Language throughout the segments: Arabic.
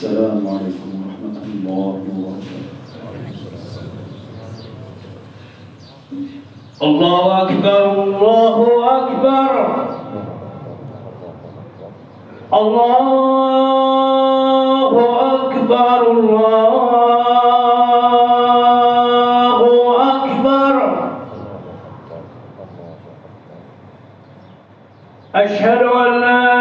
السلام عليكم ورحمة الله وبركاته. الله أكبر الله أكبر الله أكبر الله أكبر. أشهد أن لا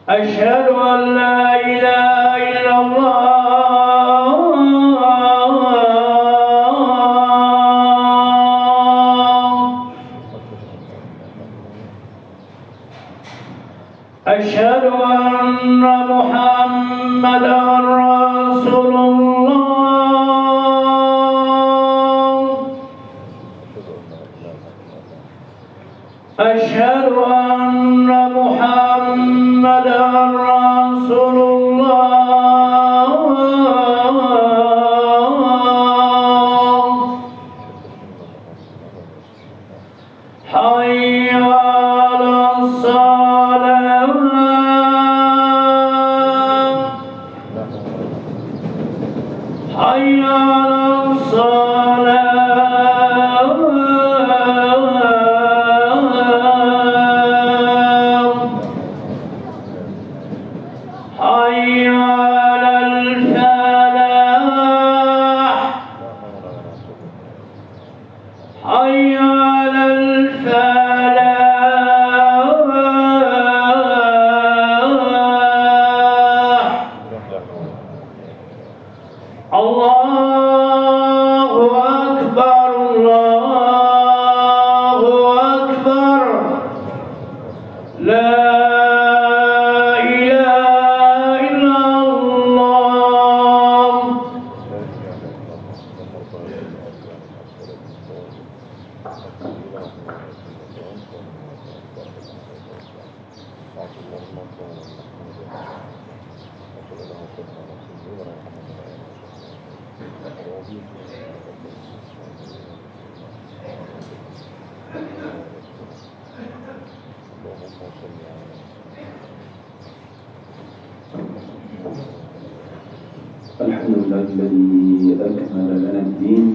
أشهد أن لا إله إلا الله أشهد أن محمدا رسول الله أشهد أن محمدا رسول الله حي على الصلاة حي على الصلاة حي على الفلاح حي على الفلاح. الله أكبر الله أكبر. لا الحمد لله الذي أكمل لنا الدين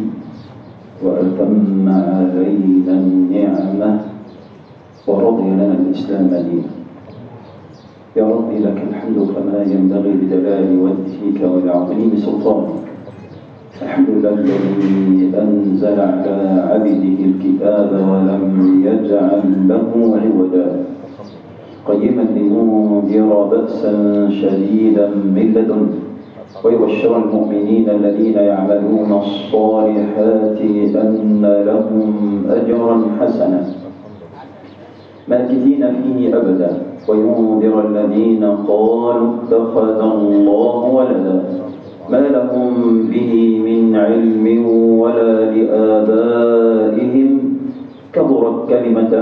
وأتم علينا النعمة ورضي لنا الإسلام دينا. يا ربي لك الحمد كما ينبغي لجلال وجهك ولعظيم سلطانك. الحمد لله الذي أنزل على عبده الكتاب ولم يجعل له عوجا قيما لينذر بأسا شديدا من لدنه ويبشر المؤمنين الذين يعملون الصالحات أن لهم أجرا حسنا ماكثين فيه أبدا وينذر الذين قالوا اتخذ الله ولدا ما لهم به من علم ولا لآبائهم كبرت كلمة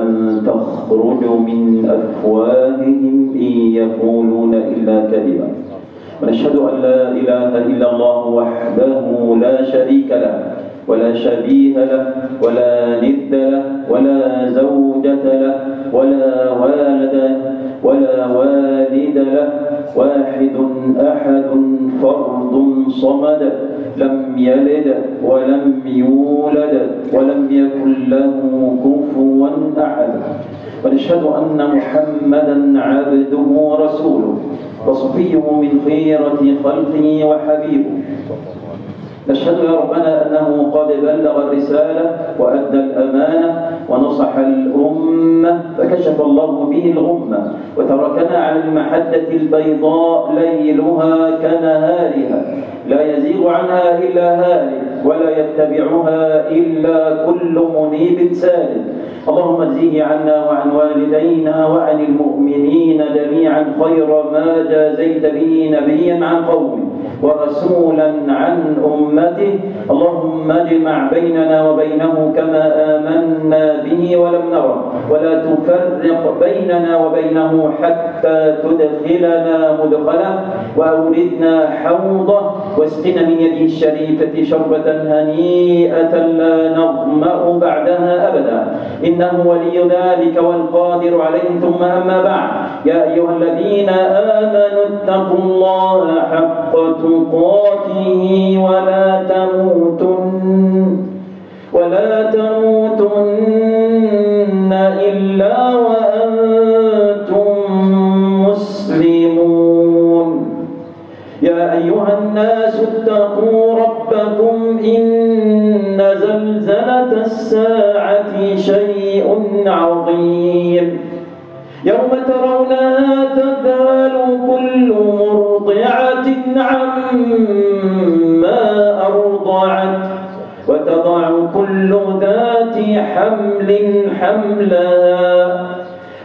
تخرج من أفواههم إن يقولون إلا كذبا. ونشهد أن لا إله إلا الله وحده لا شريك له ولا شبيه له ولا ند له ولا زوجة له ولا والد ولا والد له واحد أحد فرد صمد لم يلد ولم يولد ولم يكن له كفوا أحد. ونشهد أن محمدا عبده ورسوله وصفيه من خيرة خلقه وحبيبه. نشهد يا ربنا أنه قد بلغ الرسالة وأدى الأمانة ونصح الأمة فكشف الله به الغمة وتركنا على المحجة البيضاء ليلها كنهارها لا يزيغ عنها إلا هالك ولا يتبعها إلا كل منيب سالك. اللهم اجزه عنا وعن والدينا وعن المؤمنين جميعا خير ما جازيت به نبيا عن قومه ورسولا عن أمته. اللهم اجمع بيننا وبينه كما آمنا به ولم نره ولا تفرق بيننا وبينه حتى حتى تدخلنا مدخله وأوردنا حوضه واسقنا من يده الشريفة شربة هنيئة لا نظمأ بعدها أبدا إنه ولي ذلك والقادر عليه. ثم أما بعد، يا أيها الذين آمنوا اتقوا الله حق تقاته ولا تموتن إلا وأنتم مسلمون. يا أيها الناس اتقوا ربكم إن زلزلة الساعة شيء عظيم يوم ترونها تذهل كل مرضعة عما أرضعت وتضع كل ذات حمل حملها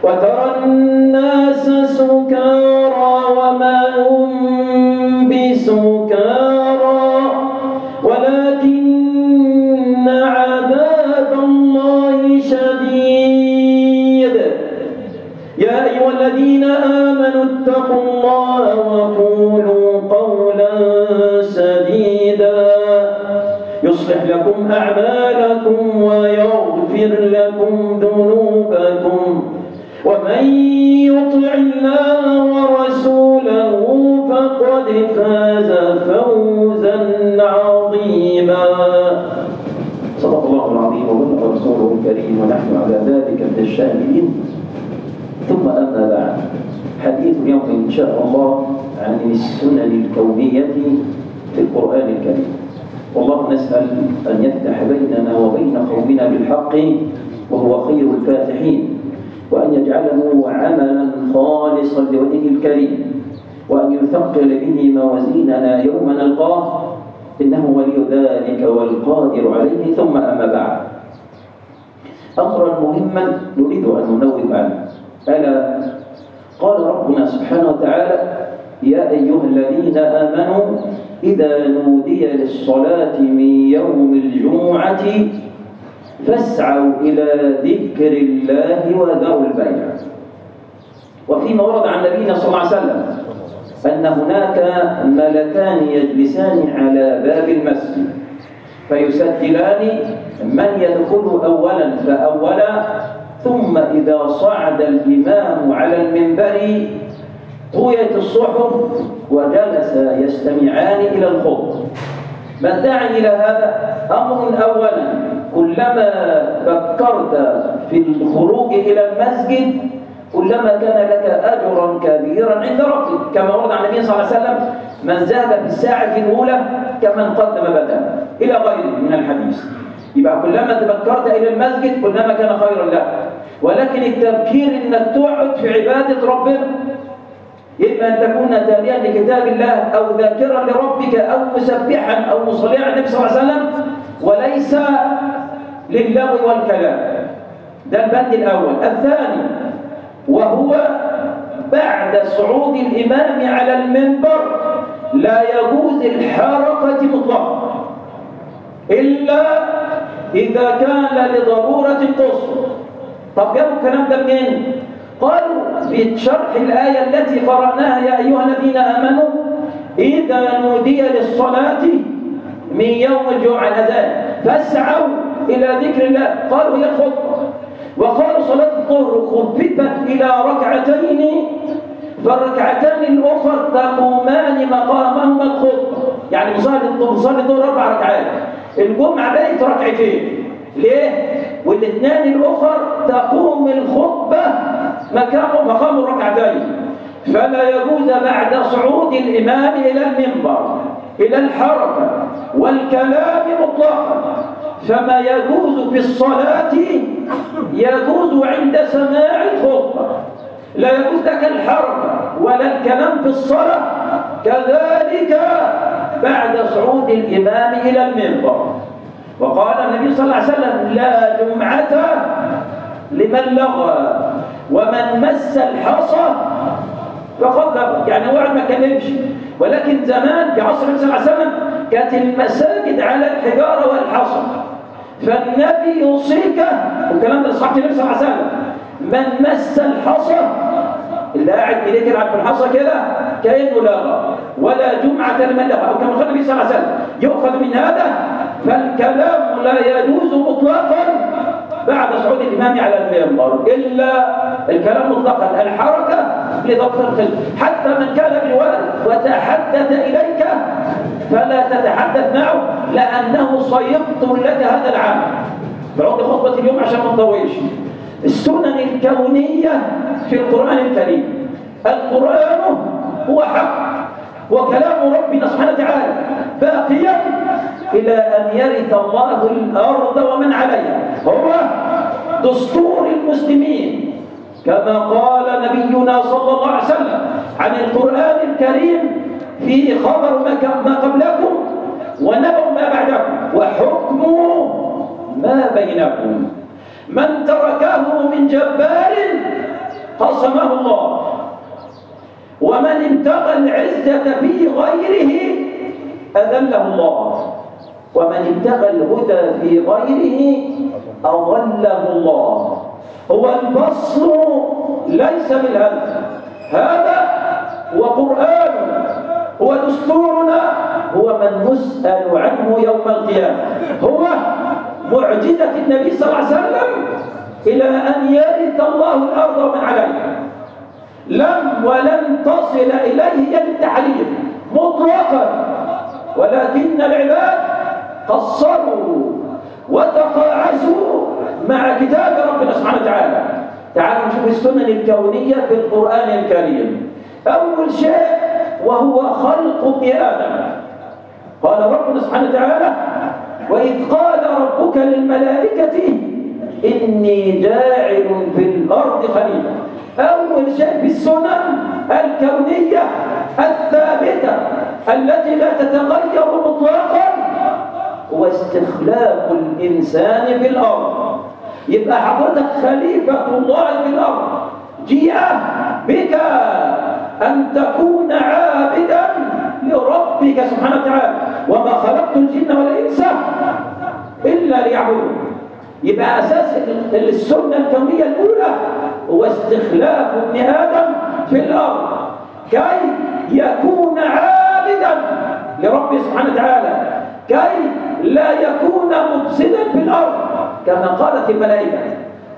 وترى الناس سكارى وما هم بسكارى ولكن عذاب الله شديد. يا أيها الذين آمنوا اتقوا الله وقولوا قولا سديدا يصلح لكم أعمالكم ويغفر لكم ذنوبكم ومن يطع الله ورسوله فقد فاز فوزا عظيما. صدق الله العظيم وبلغ رسوله الكريم ونحن على ذلك من الشاهدين. ثم أما بعد، حديث اليوم إن شاء الله عن السنن الكونية في القرآن الكريم. والله نسأل أن يفتح بيننا وبين قومنا بالحق وهو خير الفاتحين، وأن يجعله عملا خالصا لوجهه الكريم، وأن يثقل به موازيننا يوم نلقاه إنه ولي ذلك والقادر عليه. ثم أما بعد، أمرا مهما نريد أن ننوه عنه، ألا قال ربنا سبحانه وتعالى: يا أيها الذين آمنوا إذا نودي للصلاة من يوم الجمعة فاسعوا إلى ذكر الله وذروا البيع. وفيما ورد عن نبينا صلى الله عليه وسلم أن هناك ملكان يجلسان على باب المسجد فيسجلان من يدخل أولا فأولا، ثم إذا صعد الإمام على المنبر طويت الصحف وجلس يستمعان إلى الخطبة. ما الداعي إلى هذا؟ أمر أولا، كلما فكرت في الخروج إلى المسجد كلما كان لك أجرا كبيرا عند ربك، كما ورد عن النبي صلى الله عليه وسلم: من ذهب في الساعة الأولى كمن قدم بدنه، إلى غيره من الحديث. يبقى كلما تفكرت إلى المسجد كلما كان خيرا لك. ولكن التفكير إنك تقعد في عبادة ربنا، إما أن تكون تاليا لكتاب الله أو ذاكرا لربك أو مسبحا أو مصليا على النبي صلى الله عليه وسلم، وليس للغو والكلام. ده البند الأول. الثاني وهو بعد صعود الإمام على المنبر لا يجوز الحركة مطلقا إلا إذا كان لضرورة قصوى. طب جابوا الكلام ده منين؟ قالوا في شرح الآية التي قرأناها: يا أيها الذين آمنوا إذا نودي للصلاة من يوم الجمعة الأذان فاسعوا إلى ذكر الله. قالوا هي الخطبة. وقالوا صلاة الظهر خففت إلى ركعتين فالركعتان الأخرى تقومان مقامهما الخطبة. يعني مصلي الظهر 4 ركعات، الجمعة بقت ركعتين. ليه؟ والاثنان الأخر تقوم الخطبة مقام الركعتين. فلا يجوز بعد صعود الإمام إلى المنبر إلى الحركة والكلام مطلقا. فما يجوز في الصلاة يجوز عند سماع الخطبة، لا يجوز لك الحركة ولا الكلام في الصلاة. كذلك بعد صعود الإمام إلى المنبر. وقال النبي صلى الله عليه وسلم: لا جمعة لمن لغى ومن مس الحصى فقد لغى. يعني واحد ما كلمش. ولكن زمان في عصر النبي صلى الله عليه وسلم كانت المساجد على الحجارة والحصى، فالنبي يوصيك، والكلام ده صحيح النبي صلى الله عليه وسلم: من مس الحصى اللي قاعد إليه يلعب بالحصى كده كأنه لاغى، ولا جمعة لمن لغى، أو كما قال النبي صلى الله عليه وسلم يؤخذ من هذا فالكلام لا يجوز مطلقا بعد صعود الإمام على المنبر إلا الكلام مطلقا، الحركة لضبط الخلف. حتى من كان بالوالد وتحدث إليك فلا تتحدث معه لأنه سيبطل لك هذا العام. بعد خطبة اليوم عشان ما نطولش. السنن الكونية في القرآن الكريم. القرآن هو حق وكلام ربنا سبحانه وتعالى باقيا إلى أن يرث الله الأرض ومن عليها، هو دستور المسلمين كما قال نبينا صلى الله عليه وسلم عن القرآن الكريم في خبر ما قبلكم ونبأ ما بعدكم وحكم ما بينكم. من تركه من جبار قصمه الله، ومن ابتغى العزة في غيره أذله الله، ومن ابتغى الهدى في غيره أضله الله. هو الفصل ليس بالهدف، هذا هو قرآننا، هو دستورنا، هو من نسأل عنه يوم القيامة، هو معجزة النبي صلى الله عليه وسلم إلى أن يرث الله الأرض ومن عليها. لم ولن تصل إليه يد التحريف مطلقا، ولكن العباد قصروا وتقاعسوا مع كتاب ربنا سبحانه وتعالى. تعالوا نشوف السنن الكونية في القرآن الكريم. أول شيء وهو خلق ابن آدم. قال ربنا سبحانه وتعالى: وإذ قال ربك للملائكة إني جاعل في الأرض خليفة. أول شيء في السنن الكونية الثابتة التي لا تتغير مطلقا هو استخلاف الإنسان في الأرض. يبقى حضرتك خليفة الله في الأرض، جيء بك أن تكون عابدا لربك سبحانه وتعالى، وما خلقت الجن والإنس إلا ليعبدون. يبقى أساس السنة الكونية الأولى هو استخلاف ابن آدم في الأرض كي يكون عابدا لربه سبحانه وتعالى، كي لا يكون مفسدا في الأرض كما قالت الملائكة.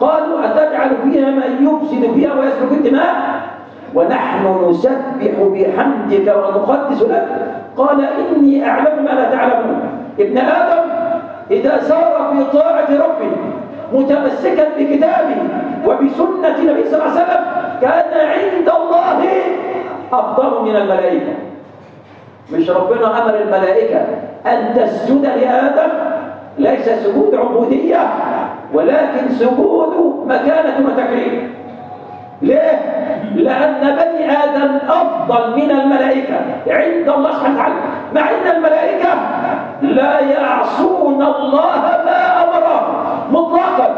قالوا: أتجعل فيها من يفسد فيها ويسفك الدماء ونحن نسبح بحمدك ونقدس لك؟ قال: إني أعلم ما لا تعلمون. ابن آدم إذا سار في طاعة ربه متمسكا بكتابه وبسنة النبي صلى الله عليه وسلم كان عند الله أفضل من الملائكة. مش ربنا أمر الملائكة أن تسجد لآدم، ليس سجود عبودية ولكن سجود مكانة وتكريم. ليه؟ لأن بني آدم أفضل من الملائكة عند الله سبحانه وتعالى، مع أن الملائكة لا يعصون الله ما أمره مطلقا،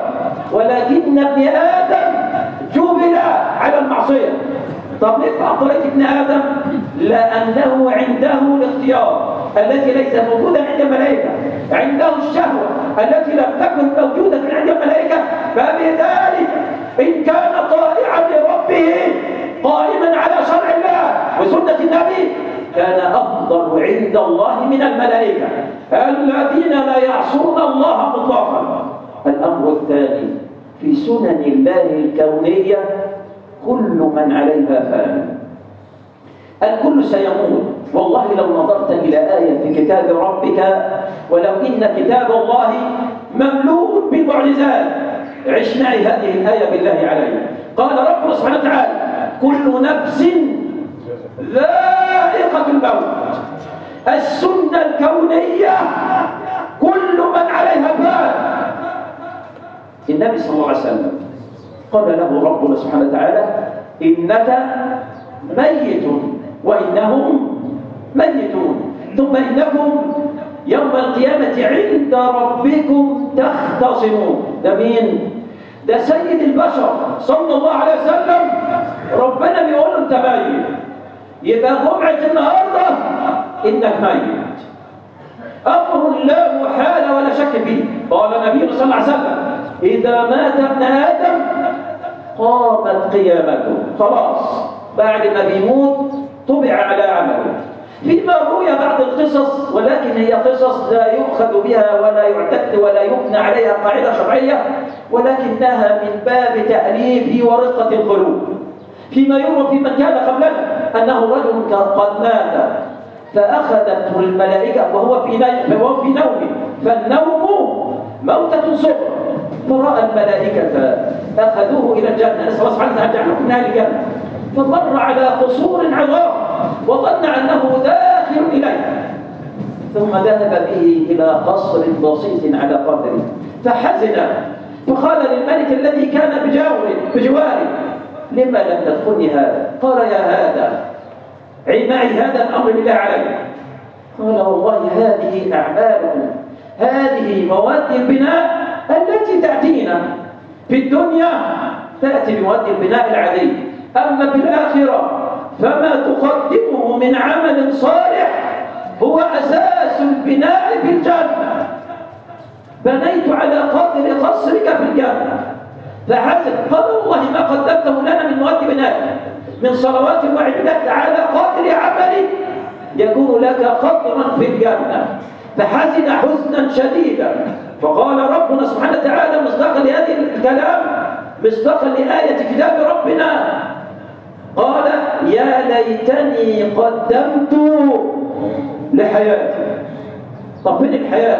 ولكن ابن آدم جبل على المعصية. طب ليه فأطريت ابن آدم؟ لأنه عنده الاختيار التي ليست موجودة عند الملائكة، عنده الشهوة التي لم تكن موجودة عند الملائكة، فبذلك إن كان طائعا لربه قائما على شرع الله وسنة النبي كان أفضل عند الله من الملائكة الذين لا يعصون الله مطلقا. الأمر الثاني في سنن الله الكونية: كل من عليها فان، الكل سيموت. والله لو نظرت إلى آية في كتاب ربك، ولو إن كتاب الله مملوء بالمعجزات، عش معي هذه الآية بالله عليك. قال ربنا سبحانه وتعالى: كل نفس ذائقة الموت. السنة الكونية: كل من عليها فان. النبي صلى الله عليه وسلم قال له ربنا سبحانه وتعالى: إنك ميت وإنهم ميتون، ثم إنكم يوم القيامة عند ربكم تختصمون. ده مين؟ ده سيد البشر صلى الله عليه وسلم. ربنا بيقول له: أنت ميت. يبقى جمعة النهارده إنك ميت، أمر لا محال ولا شك فيه. قال النبي صلى الله عليه وسلم: إذا مات ابن آدم قامت قيامته. خلاص بعد ما بيموت طبع على عمله. فيما روي بعض القصص، ولكن هي قصص لا يؤخذ بها ولا يعتد ولا يبنى عليها قاعدة شرعية، ولكنها من باب تأليف ورقة القلوب. فيما يروى في من كان قبلنا أنه رجل قد مات فأخذته الملائكة وهو في نومه، فالنوم موتة صغرى، فرأى الملائكة أخذوه إلى الجنة، نسأل الله سبحانه وتعالى أن يجعلنا من أهل الجنة، فمر على قصور عظام وظن أنه داخل إليه، ثم ذهب به إلى قصر بسيط على قدره فحزن، فقال للملك الذي كان بجواره: لما لم تدخلني هذا؟ قال: يا هذا معي هذا الأمر بالله عليك. قال: والله هذه أعمالكم، هذه مواد البناء التي تأتينا في الدنيا تأتي بمواد البناء العادي، أما في الآخرة فما تقدمه من عمل صالح هو أساس البناء في الجنة. بنيت على قدر قصرك في الجنة. فحسب قال: والله ما قدمته لنا من مواد بناء من صلوات وعبادات على قدر عملك يكون لك قدرا في الجنة. فحزن حزنا شديدا، فقال ربنا سبحانه وتعالى مصداقا لهذه الكلام، مصداقا لآية كتاب ربنا، قال: يا ليتني قدمت لحياتي. طب فين الحياة؟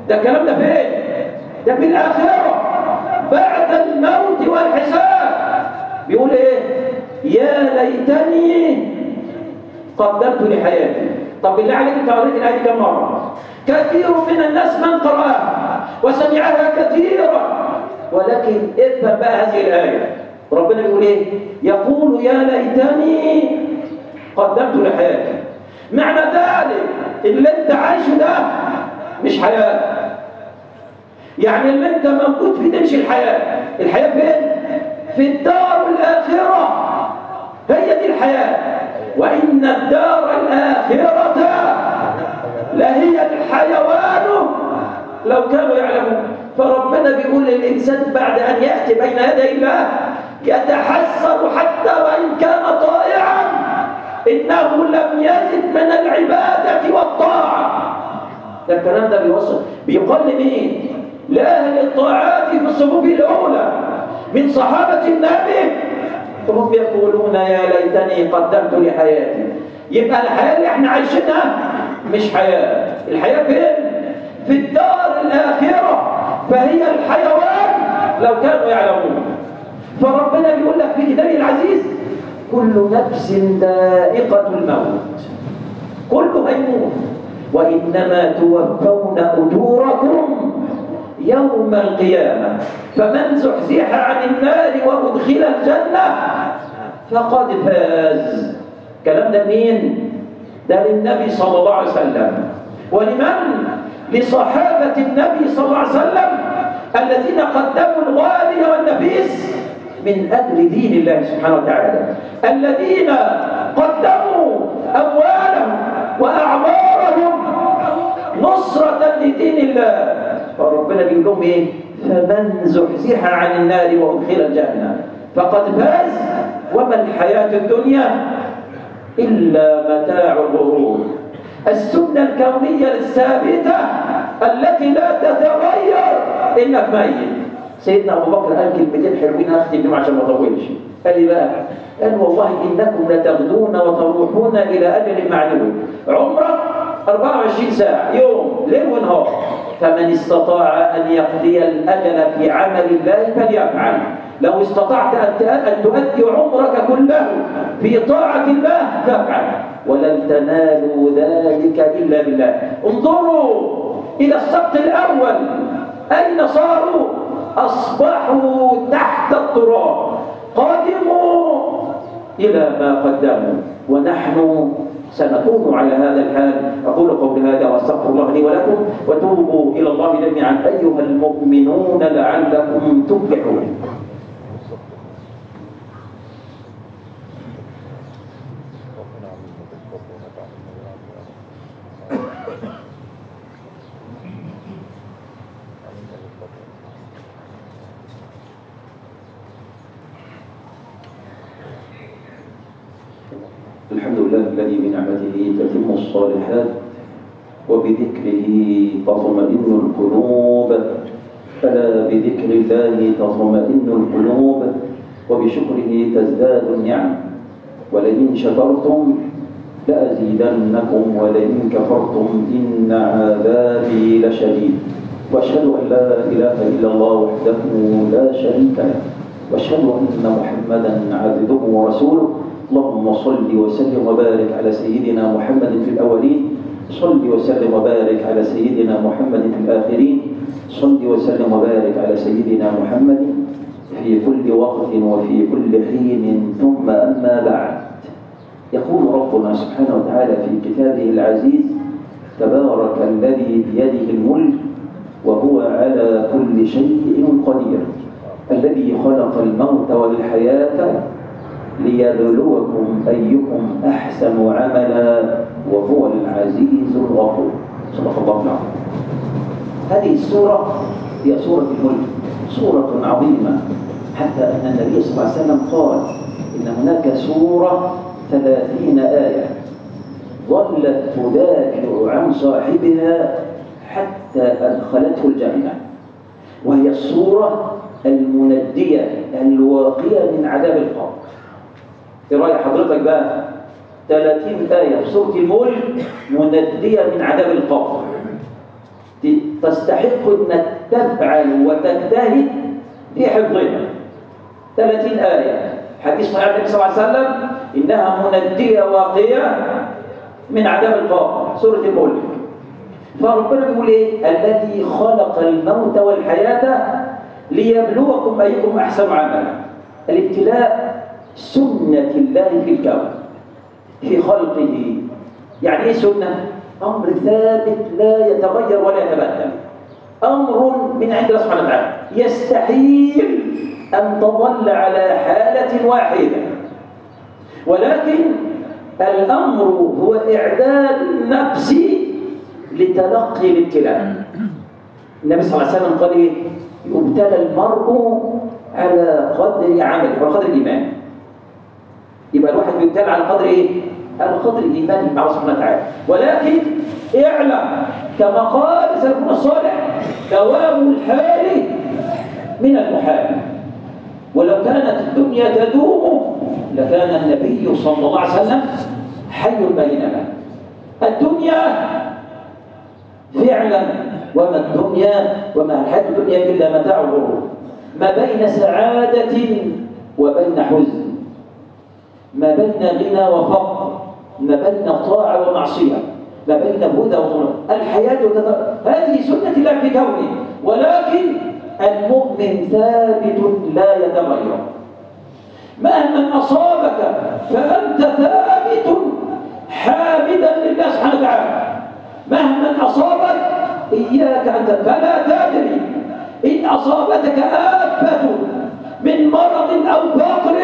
ده الكلام ده فين؟ ده في الآخرة بعد الموت والحساب. بيقول ايه؟ يا ليتني قدمت لحياتي. طب بالله عليك انت قريت الآية كم مرة؟ كثير من الناس من قرأها وسمعها كثيرا، ولكن افهم بقى هذه الآية. ربنا بيقول ايه؟ يقول: يا ليتني قدمت لحياتي. معنى ذلك اللي انت عايشه ده مش حياة. يعني اللي انت موجود فيه تمشي الحياة. الحياة فين؟ في الدار الآخرة، هي دي الحياة. وإن الدار الآخرة لهي الحيوان لو كانوا يعلمون. فربنا بيقول للإنسان بعد أن يأتي بين يدي الله يتحسر حتى وإن كان طائعا إنه لم يزد من العبادة والطاعة. ده الكلام ده بيقال لمين؟ لأهل الطاعات في الصفوف الأولى من صحابة النبي، فهم يقولون: يا ليتني قدمت لحياتي. يبقى الحياة اللي احنا عايشينها مش حياة. الحياة فين؟ في الدار الآخرة، فهي الحيوان لو كانوا يعلمون. فربنا بيقول لك في كتابه العزيز: كل نفس ذائقة الموت، كله هيموت، وإنما توفون أجوركم يوم القيامة، فمن زحزح عن النار وأدخل الجنة فقد فاز. كلام ده مين؟ ده للنبي صلى الله عليه وسلم. ولمن؟ لصحابة النبي صلى الله عليه وسلم الذين قدموا الغالي والنفيس من أجل دين الله سبحانه وتعالى، الذين قدموا أموالهم وأعمارهم نصرة لدين الله. فربنا بيقول لهم ايه؟ فمن زحزح عن النار وأدخل الجنة فقد فاز وما الحياة الدنيا إلا متاع الغرور. السنة الكونية الثابتة التي لا تتغير إنك ميت. سيدنا أبو بكر قال كلمتين حلوين أختم بهم عشان ما أطولش. قال لي بقى؟ قال: والله إنكم لتغدون وتروحون إلى أجل معلوم. عمرك 24 ساعة، يوم ليل ونهار، فمن استطاع أن يقضي الأجل في عمل الله فليفعل. لو استطعت أن تؤدي عمرك كله في طاعة الله فافعل، ولن تنالوا ذلك إلا بالله. انظروا إلى السبق الأول أين صاروا؟ أصبحوا تحت التراب، قدموا إلى ما قدموا، ونحن سنكون على هذا الحال. أقول قولي هذا وأستغفر الله لي ولكم، وتوبوا إلى الله جميعا أيها المؤمنون لعلكم تفلحون. الحمد لله الذي بنعمته تتم الصالحات وبذكره تطمئن القلوب، ألا بذكر الله تطمئن القلوب وبشكره تزداد النعم. ولئن شكرتم لأزيدنكم ولئن كفرتم إن عذابي لشديد. وأشهد أن لا إله إلا الله وحده لا شريك له، وأشهد أن محمدا عبده ورسوله. اللهم صل وسلم وبارك على سيدنا محمد في الأولين، صل وسلم وبارك على سيدنا محمد في الآخرين، صل وسلم وبارك على سيدنا محمد في كل وقت وفي كل حين. ثم أما بعد، يقول ربنا سبحانه وتعالى في كتابه العزيز: تبارك الذي بيده الملك وهو على كل شيء قدير، الذي خلق الموت والحياة ليبلوكم أيكم أحسن عملا وهو العزيز الغفور. صدق الله العظيم. هذه السورة هي سورة الملك، سورة عظيمة، حتى أن النبي صلى الله عليه وسلم قال إن هناك سورة 30 آية ظلت تدافع عن صاحبها حتى أدخلته الجنة، وهي السورة المندية الواقية من عذاب القبر. ايه رأي حضرتك بقى؟ 30 آية في سورة الملك مندية من عذاب القبر، تستحق أنك تفعل وتجتهد في حفظها. 30 آية، حديث صحيح النبي صلى الله عليه وسلم إنها مندية واقية من عذاب القبر، سورة الملك. فربنا بيقول إيه؟ الذي خلق الموت والحياة ليبلوكم أيكم أحسن عملا. الابتلاء سنة الله في الكون في خلقه. يعني إيه سنة؟ أمر ثابت لا يتغير ولا يتبدل، أمر من عند الله سبحانه وتعالى، يستحيل أن تظل على حالة واحدة، ولكن الأمر هو إعداد النفس لتلقي الابتلاء. النبي صلى الله عليه وسلم قال إيه؟ يبتلى المرء على قدر عمله وعلى قدر الإيمان. يبقى الواحد بيبتلى على قدر إيه؟ على قدر الإيمان مع الله سبحانه وتعالى. ولكن اعلم كما قال سلفنا الصالح: دوام الحال من المحال. ولو كانت الدنيا تدوم لكان النبي صلى الله عليه وسلم حي بيننا. الدنيا فعلا وما الدنيا وما الحياة الدنيا إلا متاع الغرور، ما بين سعادة وبين حزن، ما بين غنى وفقر، ما بين طاعة ومعصية، ما بين هدى وظلم. الحياة هذه سنة الله في كونه، ولكن المؤمن ثابت لا يتغير. مهما أصابك فأنت ثابت حامدا لله سبحانه وتعالى. مهما أصابك إياك أن فلا تدري إن أصابتك آفة من مرض أو فقر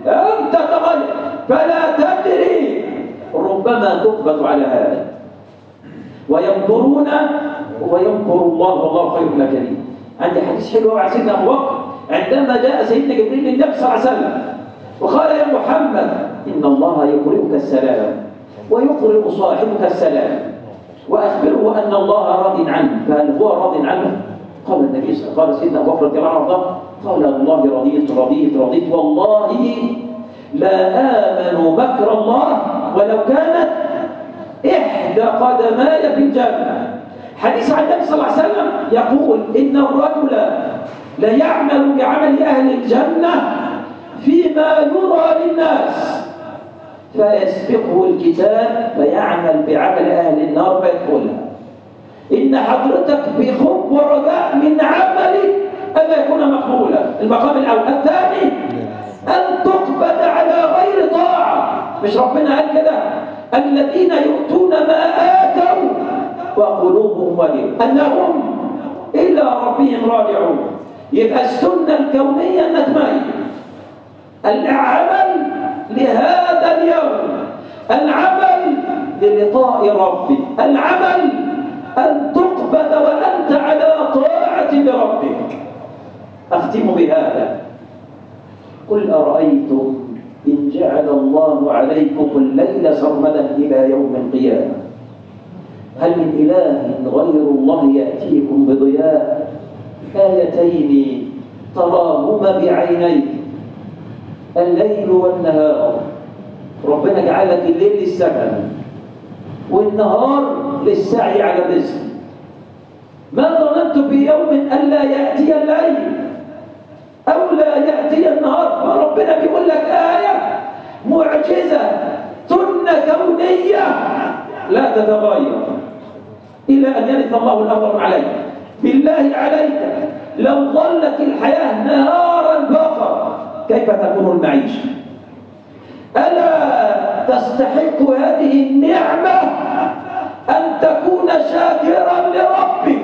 أن تتغير، فلا تدري، ربما تقبض على هذا. ويمكرون ويمكر الله والله خير الماكرين. عندي حديث حلو عن سيدنا أبو بكر عندما جاء سيدنا جبريل للنبي صلى الله عليه وسلم وقال: يا محمد إن الله يقرئك السلام ويقرئ صاحبك السلام وأخبره أن الله راض عنه، فهل هو راض عنه؟ قال النبي صلى الله عليه وسلم، قال سيدنا أبو بكر رضي الله عنه: قال الله رضيت والله لا آمن مكر الله ولو كانت إحدى قدماي في الجنة. حديث عن النبي صلى الله عليه وسلم يقول إن الرجل لا يعمل بعمل أهل الجنة فيما يرى للناس فيسبقه الكتاب فيعمل بعمل أهل النار فيدخلها. إن حضرتك بخوف ورجاء من عملك أن يكون مقبولا، المقام الأول. الثاني أن تقبل على غير طاعة. مش ربنا قال كده: الذين يؤتون ما آتوا وقلوبهم وجلة أنهم إلى ربهم راجعون. يبقى السنة الكونية أنك ميت. العمل لهذا اليوم، العمل للقاء ربك، العمل أن تقبل وأنت على طاعة لربك. أختم بهذا: قل أرأيتم إن جعل الله عليكم الليل سرمدا إلى يوم القيامة. هل من إله غير الله يأتيكم بضياء؟ آيتين تراهما بعينيك، الليل والنهار. ربنا جعل لك الليل للسكن والنهار للسعي على الرزق. ما ظننت بيوم ألا يأتي الليل أو لا يأتي النهار. فربنا بيقول لك آية معجزة سنة كونية لا تتغير إلى أن يرث الله الأرض عليك. بالله عليك لو ظلت الحياة نهارا فقط كيف تكون المعيشة؟ ألا تستحق هذه النعمة أن تكون شاكرا لربك،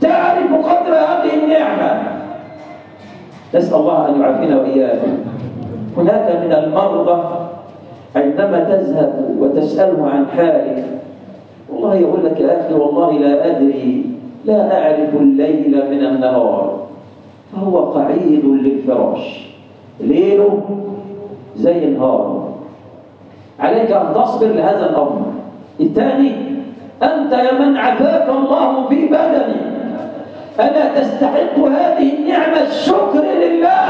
تعرف قدر هذه النعمة. نسأل الله أن يعافينا وإياكم. هناك من المرضى عندما تذهب وتسأله عن حالك والله يقول لك يا أخي والله لا أدري، لا أعرف الليل من النهار. فهو قعيد للفراش، ليله زي نهاره. عليك أن تصبر لهذا الأمر. الثاني، أنت يا من عافاك الله في بدنك ألا تستحق هذه النعمة الشكر لله؟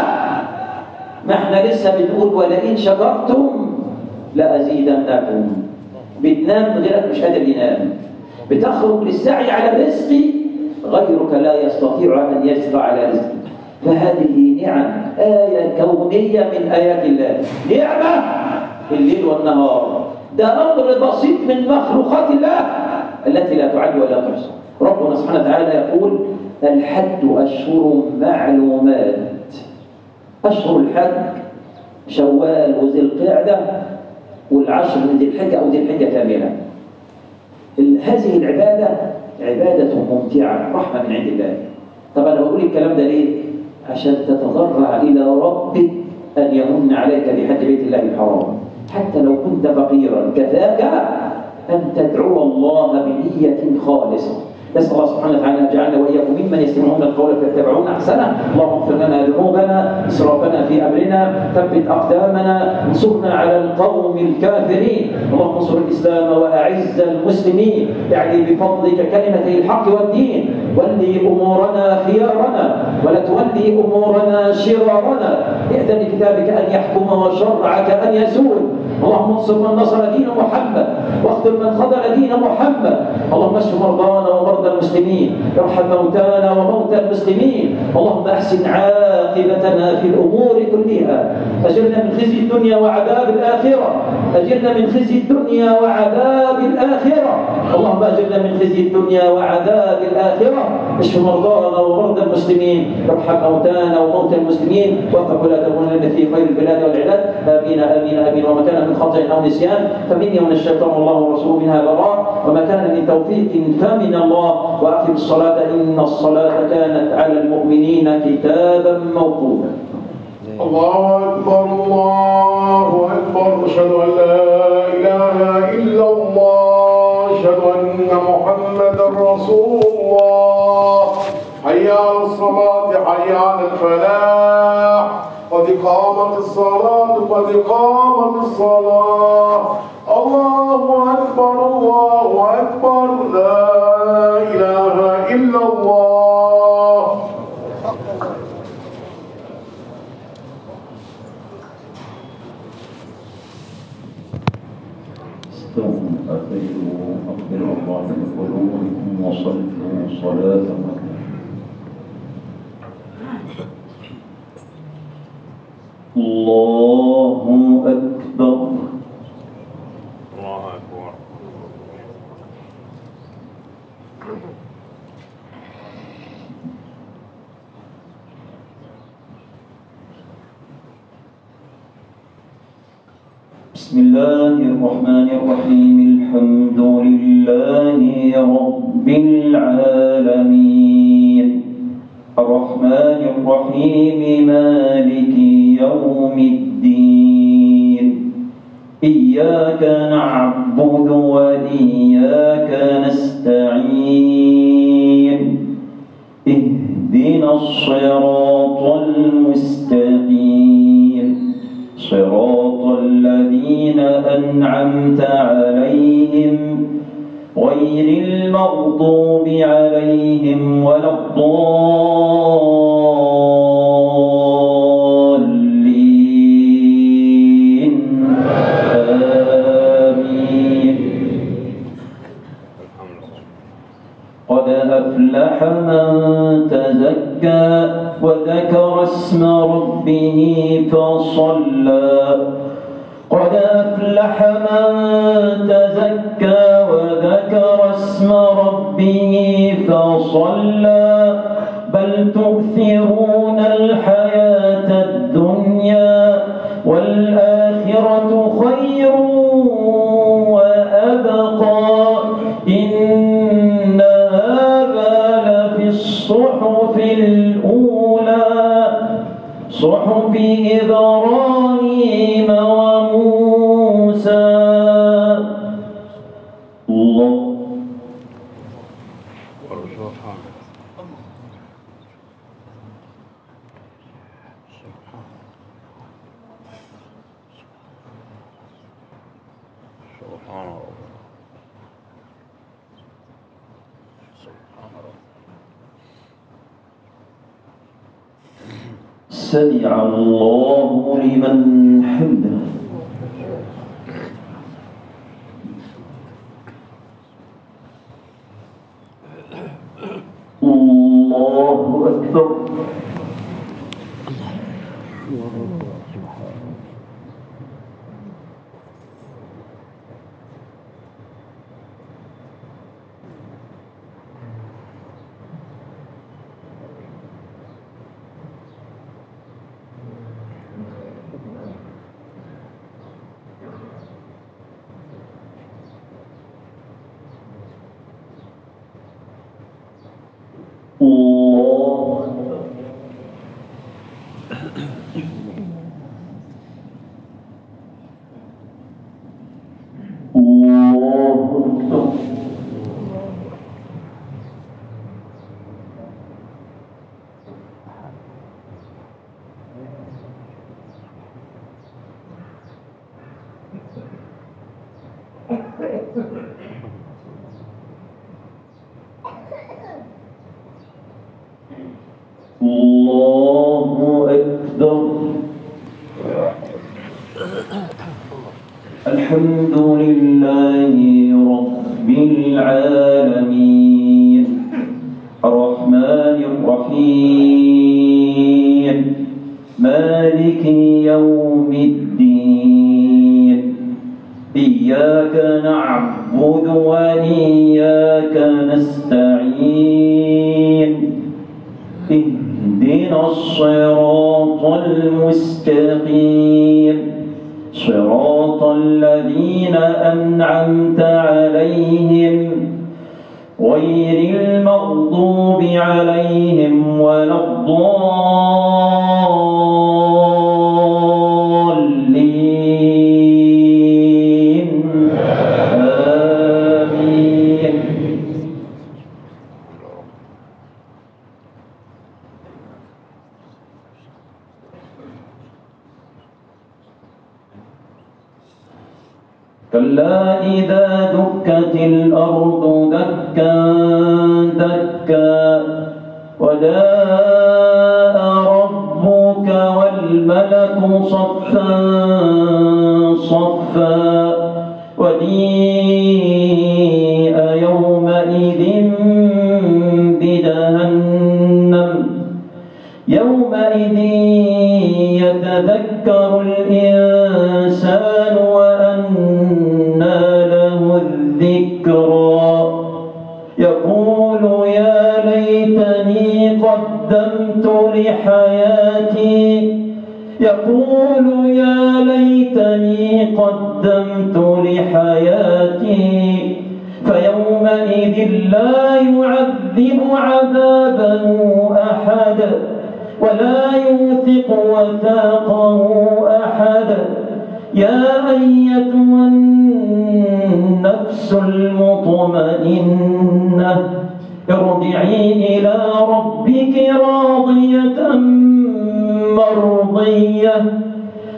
ما احنا لسه بنقول ولئن شكرتم لأزيدنكم. بتنام غيرك مش قادر ينام، بتخرج للسعي على الرزق غيرك لا يستطيع أن يسعى على رزقك. فهذه نعم، آية كونية من آيات الله. نعمة الليل والنهار، ده أمر بسيط من مخلوقات الله التي لا تعد ولا تحصى. ربنا سبحانه وتعالى يقول الحج أشهر معلومات. أشهر الحج شوال وذي القعدة والعشر من ذي الحجة أو ذي الحجة كاملة. هذه العبادة عبادة ممتعة، رحمة من عند الله. طبعا أنا بقول الكلام ده ليه؟ عشان تتضرع إلى ربك أن يمن عليك بحج بيت الله الحرام. حتى لو كنت فقيرا كفاك أن تدعو الله بنية خالصة. نسأل الله سبحانه وتعالى أن يجعلنا وإياكم ممن يستمعون القول فيتبعون أحسنه. اللهم اغفر لنا ذنوبنا، إسرافنا في أمرنا، ثبت أقدامنا، انصرنا على القوم الكافرين. اللهم انصر الإسلام وأعز المسلمين، يعني بفضلك كلمتي الحق والدين. ولي أمورنا خيارنا ولا تولي أمورنا شرارنا. ائذن لكتابك أن يحكم وشرعك أن يزول. اللهم انصر من نصر دين محمد واخذل من خذل دين محمد. اللهم اشف مرضانا ومرضى المسلمين، ارحم موتانا وموتى المسلمين. اللهم احسن عاقبتنا في الامور كلها، اجرنا من خزي الدنيا وعذاب الاخره، اجرنا من خزي الدنيا وعذاب الاخره. اللهم اجرنا من خزي الدنيا وعذاب الاخره. اشف مرضانا ومرضى المسلمين، ارحم موتانا وموتى المسلمين، وقف ولا تكون لنا في خير البلاد والعباد. امين امين امين. وما كان من خطأ او نسيان فمني ومن الشيطان والله ورسوله منها براء، وما كان من توفيق فمن الله. واقم الصلاه ان الصلاه كانت على المؤمنين كتابا موقوتا. الله أكبر الله أكبر. أشهد أن لا إله إلا الله، أشهد أن محمدا رسول الله. حي على الصلاة، حي على الفلاح، قد قامت الصلاة، قد قامت الصلاة. الله أكبر الله أكبر. لا إله إلا الله. أقبلوا الله بقلوبكم وصلوا صلاة الله أكبر. الله أكبر. بسم الله الرحمن الرحيم. الحمد لله رب العالمين، الرحمن الرحيم، مالك يوم الدين. إياك نعبد وإياك نستعين. اهدنا الصراط المستقيم، الذين أنعمت عليهم غير المغضوب عليهم ولا الضالين آمين. قد أفلح من تزكى وذكر اسم ربه فصلى. قد أفلح من تزكى وذكر اسم ربه فصلى. بل تؤثرون الحياة الدنيا والآخرة خير وأبقى. إن هذا لفي الصحف الأولى صحف إبراهيم وموسى. الله سمع الله لمن حمده. الله أكبر. الله أكبر. الحمد لله رب العالمين الرحمن الرحيم مالك يوم الدين. إياك نعبد وإياك نستعين. اهدنا الصراط المستقيم صراط الذين أنعمت عليهم غير المغضوب عليهم ولا الضالين آمين. كلا إذا دكت الأرض دكا دكا وجاء ربك والملك صفا صفا وجيء يومئذ بجهنم يومئذ يتذكر الإنسان وأنى له الذكرى يقول يا ليتني قدمت لحياتي يقول يا ليتني قدمت لحياتي فيومئذ لا يعذب عذابه أحد ولا يوثق وثاقه أحد. يا أيتها النفس المطمئنة ارجعي إلى ربك راضية مرضية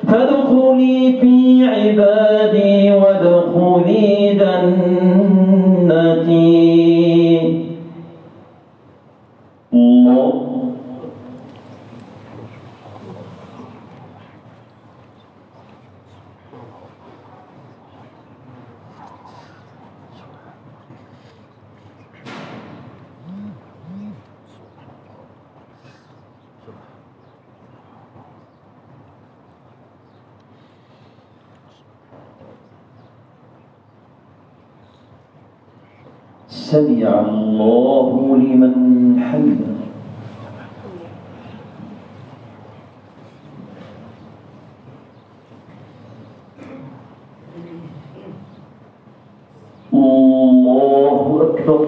فادخلي في عبادي وادخلي جنتي. الله سمع الله لمن حمده. الله أكبر.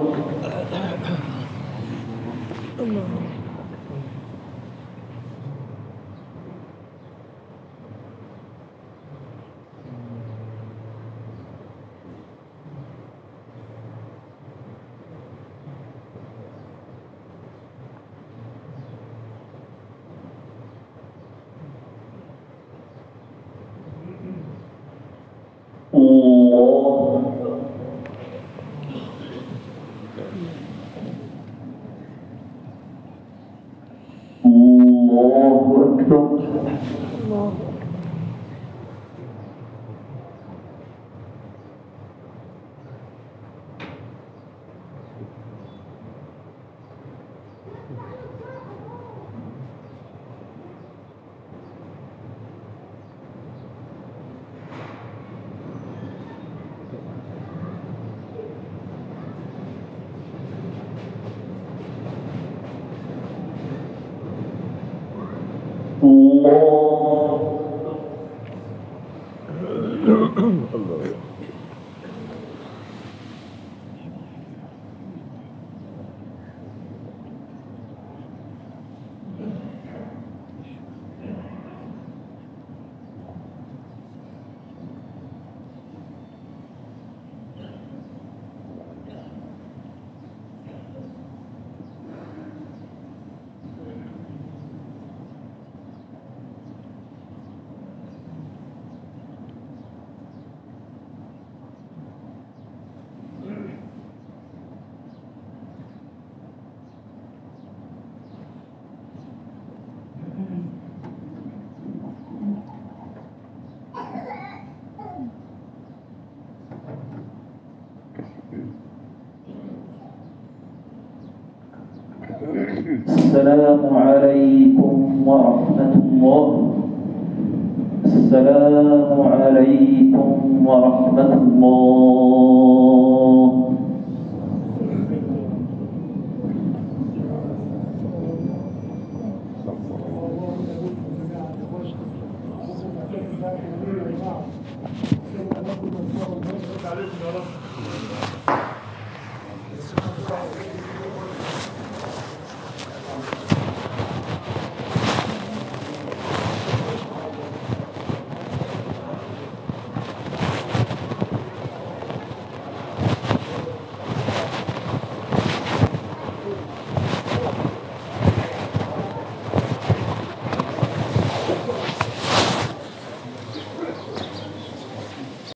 السلام عليكم ورحمة الله. السلام عليكم ورحمة الله. عليكم يا رب.